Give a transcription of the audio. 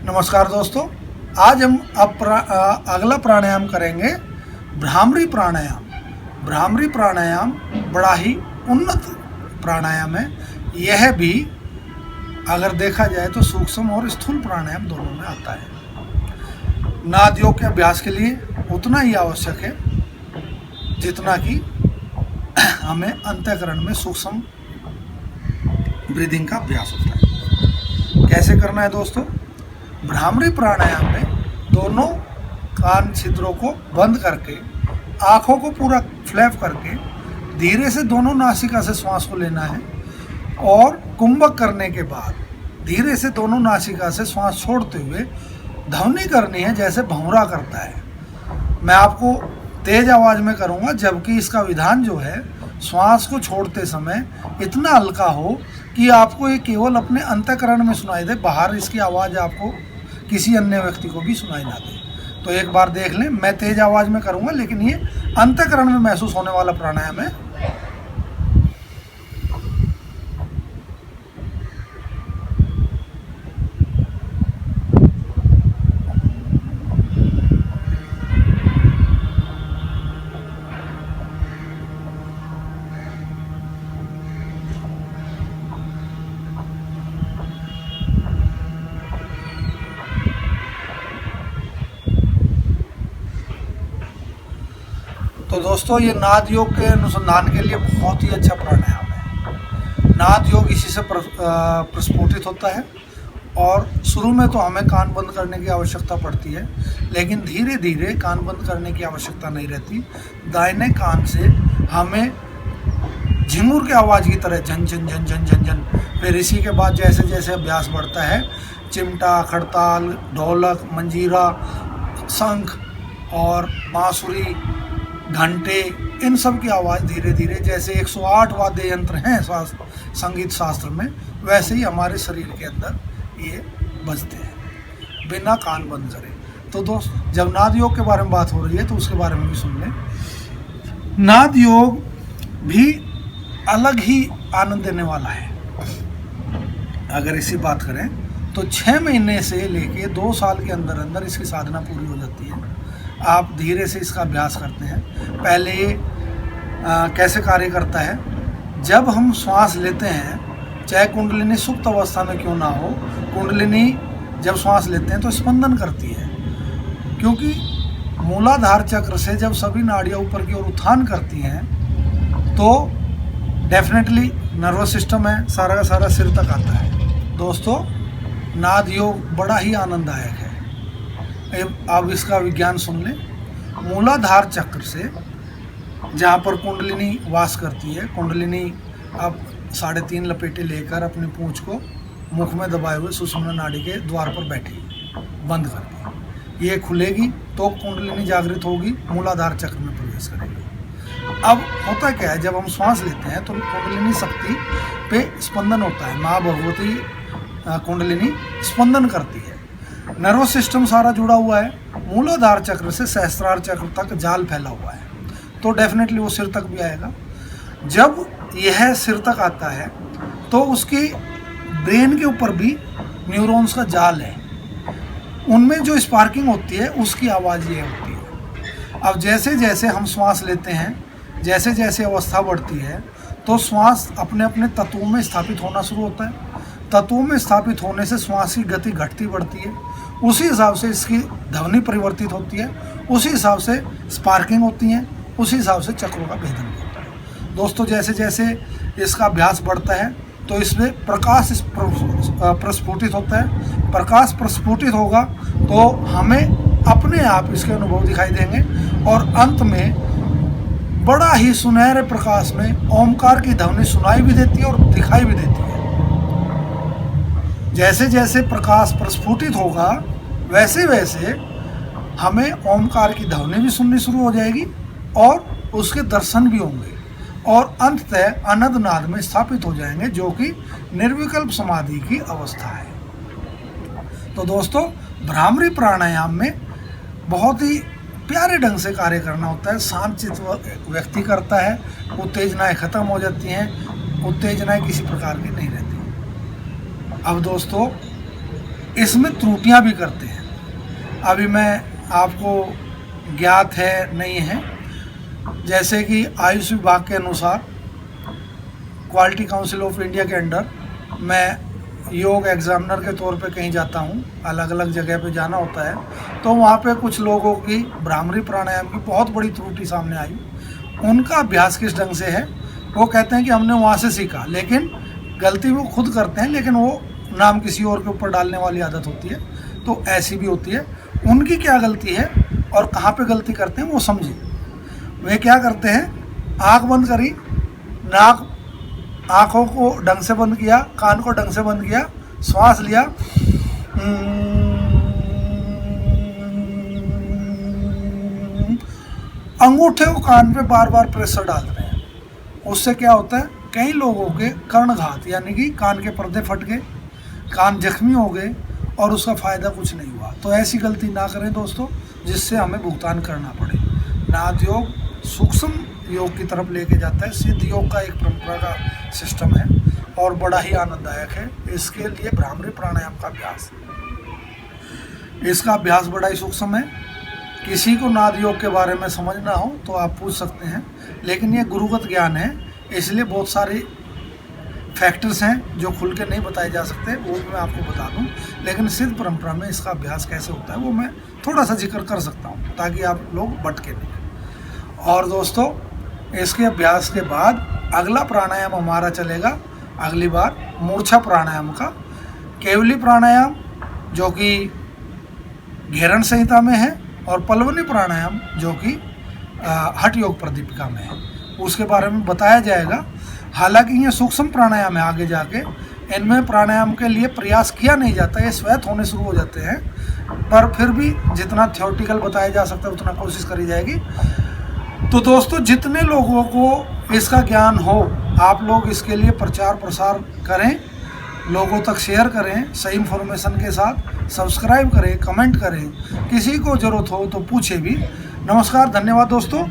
नमस्कार दोस्तों। आज हम अगला प्राणायाम करेंगे भ्रामरी प्राणायाम। भ्रामरी प्राणायाम बड़ा ही उन्नत प्राणायाम है। यह भी अगर देखा जाए तो सूक्ष्म और स्थूल प्राणायाम दोनों में आता है। नाद योग के अभ्यास के लिए उतना ही आवश्यक है जितना कि हमें अंतःकरण में सूक्ष्म ब्रीदिंग का अभ्यास होता है। कैसे करना है दोस्तों? भ्रामरी प्राणायाम में दोनों कान छिद्रों को बंद करके, आँखों को पूरा फ्लैप करके धीरे से दोनों नासिका से श्वास को लेना है और कुंभक करने के बाद धीरे से दोनों नासिका से श्वास छोड़ते हुए ध्वनि करनी है जैसे भंवरा करता है। मैं आपको तेज आवाज़ में करूँगा, जबकि इसका विधान जो है श्वास को छोड़ते समय इतना हल्का हो कि आपको ये केवल अपने अंतःकरण में सुनाई दे, बाहर इसकी आवाज़ आपको किसी अन्य व्यक्ति को भी सुनाई ना दे। तो एक बार देख लें, मैं तेज आवाज़ में करूँगा लेकिन ये अंतःकरण में महसूस होने वाला प्राणायाम है। तो दोस्तों, ये नाद योग के अनुसंधान के लिए बहुत ही अच्छा प्राणायाम है। नाद योग इसी से प्रस्फुटित होता है और शुरू में तो हमें कान बंद करने की आवश्यकता पड़ती है, लेकिन धीरे धीरे कान बंद करने की आवश्यकता नहीं रहती। दाहिने कान से हमें झिंगुर की आवाज़ की तरह झन झन झन झन झन झन, फिर इसी के बाद जैसे जैसे अभ्यास बढ़ता है चिमटा, खड़ताल, ढोलक, मंजीरा, शंख और बांसुरी, घंटे, इन सब की आवाज़ धीरे धीरे, जैसे 108 वाद्य यंत्र हैं संगीत शास्त्र में, वैसे ही हमारे शरीर के अंदर ये बजते हैं बिना कान बंद करे। तो दोस्त, जब नाद योग के बारे में बात हो रही है तो उसके बारे में भी सुन लें। नाद योग भी अलग ही आनंद देने वाला है। अगर इसी बात करें तो 6 महीने से लेके 2 साल के अंदर अंदर इसकी साधना पूरी हो जाती है। आप धीरे से इसका अभ्यास करते हैं। पहले ये कैसे कार्य करता है? जब हम श्वास लेते हैं, चाहे कुंडलिनी सुप्त अवस्था में क्यों ना हो, कुंडलिनी जब श्वास लेते हैं तो स्पंदन करती है, क्योंकि मूलाधार चक्र से जब सभी नाड़ियाँ ऊपर की ओर उत्थान करती हैं तो डेफिनेटली नर्वस सिस्टम है सारा का सारा सिर तक आता है। दोस्तों, नाद योग बड़ा ही आनंददायक है। अब इसका विज्ञान सुन लें। मूलाधार चक्र से जहाँ पर कुंडलिनी वास करती है, कुंडलिनी अब 3.5 लपेटे लेकर अपनी पूंछ को मुख में दबाए हुए सुषुम्ना नाड़ी के द्वार पर बैठी, बंद कर दी। ये खुलेगी तो कुंडलिनी जागृत होगी, मूलाधार चक्र में प्रवेश करेगी। अब होता क्या है, जब हम श्वास लेते हैं तो कुंडलिनी शक्ति पे स्पंदन होता है। माँ भगवती कुंडलिनी स्पंदन करती है। नर्वस सिस्टम सारा जुड़ा हुआ है, मूलाधार चक्र से सहस्त्रार चक्र तक जाल फैला हुआ है, तो डेफिनेटली वो सिर तक भी आएगा। जब यह सिर तक आता है तो उसके ब्रेन के ऊपर भी न्यूरॉन्स का जाल है, उनमें जो स्पार्किंग होती है उसकी आवाज़ ये होती है। अब जैसे जैसे हम श्वास लेते हैं, जैसे जैसे अवस्था बढ़ती है तो श्वास अपने अपने तत्वों में स्थापित होना शुरू होता है। तत्वों में स्थापित होने से श्वास की गति घटती बढ़ती है, उसी हिसाब से इसकी ध्वनि परिवर्तित होती है, उसी हिसाब से स्पार्किंग होती है, उसी हिसाब से चक्रों का भेदन होता है। दोस्तों, जैसे जैसे इसका अभ्यास बढ़ता है तो इसमें प्रकाश प्रस्फुटित होता है। प्रकाश प्रस्फुटित होगा तो हमें अपने आप इसके अनुभव दिखाई देंगे और अंत में बड़ा ही सुनहरे प्रकाश में ओमकार की ध्वनि सुनाई भी देती है और दिखाई भी देती है। जैसे जैसे प्रकाश प्रस्फुटित होगा वैसे वैसे हमें ओमकार की ध्वनि भी सुननी शुरू हो जाएगी और उसके दर्शन भी होंगे और अंततः अनंत नाद में स्थापित हो जाएंगे, जो कि निर्विकल्प समाधि की अवस्था है। तो दोस्तों, भ्रामरी प्राणायाम में बहुत ही प्यारे ढंग से कार्य करना होता है। शांत चित्त व्यक्ति करता है, उत्तेजनाएं खत्म हो जाती हैं, उत्तेजनाएं किसी प्रकार की नहीं रहती। अब दोस्तों, इसमें त्रुटियां भी करते हैं। अभी मैं आपको ज्ञात है नहीं है, जैसे कि आयुष विभाग के अनुसार क्वालिटी काउंसिल ऑफ इंडिया के अंडर मैं योग एग्जामिनर के तौर पे कहीं जाता हूँ, अलग अलग जगह पे जाना होता है, तो वहाँ पे कुछ लोगों की भ्रामरी प्राणायाम की बहुत बड़ी त्रुटि सामने आई। उनका अभ्यास किस ढंग से है, वो कहते हैं कि हमने वहाँ से सीखा, लेकिन गलती वो खुद करते हैं, लेकिन वो नाम किसी और के ऊपर डालने वाली आदत होती है, तो ऐसी भी होती है। उनकी क्या गलती है और कहाँ पे गलती करते हैं वो समझिए। वे क्या करते हैं, आँख बंद करी, आँखों को ढंग से बंद किया, कान को ढंग से बंद किया, श्वास लिया, अंगूठे को कान पे बार बार प्रेशर डाल रहे हैं। उससे क्या होता है, कई लोगों के कर्णघात यानी कि कान के पर्दे फट गए, कान जख्मी हो गए और उसका फ़ायदा कुछ नहीं हुआ। तो ऐसी गलती ना करें दोस्तों, जिससे हमें भुगतान करना पड़े। नाद योग सूक्ष्म योग की तरफ लेके जाता है। सिद्ध योग का एक परंपरा का सिस्टम है और बड़ा ही आनंददायक है। इसके लिए भ्रामरी प्राणायाम का अभ्यास, इसका अभ्यास बड़ा ही सूक्ष्म है। किसी को नाद योग के बारे में समझना हो तो आप पूछ सकते हैं, लेकिन ये गुरुगत ज्ञान है, इसलिए बहुत सारे फैक्टर्स हैं जो खुल के नहीं बताए जा सकते, वो मैं आपको बता दूं। लेकिन सिद्ध परंपरा में इसका अभ्यास कैसे होता है वो मैं थोड़ा सा जिक्र कर सकता हूं, ताकि आप लोग भटके नहीं। और दोस्तों, इसके अभ्यास के बाद अगला प्राणायाम हमारा चलेगा अगली बार मूर्छा प्राणायाम का, केवली प्राणायाम जो कि घेरण संहिता में है, और पल्वनी प्राणायाम जो कि हठ योग प्रदीपिका में है, उसके बारे में बताया जाएगा। हालांकि ये सूक्ष्म प्राणायाम है, आगे जाके इनमें प्राणायाम के लिए प्रयास किया नहीं जाता, ये स्वैत होने शुरू हो जाते हैं, पर फिर भी जितना थ्योरेटिकल बताया जा सकता है उतना कोशिश करी जाएगी। तो दोस्तों, जितने लोगों को इसका ज्ञान हो, आप लोग इसके लिए प्रचार प्रसार करें, लोगों तक शेयर करें सही इन्फॉर्मेशन के साथ, सब्सक्राइब करें, कमेंट करें, किसी को ज़रूरत हो तो पूछे भी। नमस्कार, धन्यवाद दोस्तों।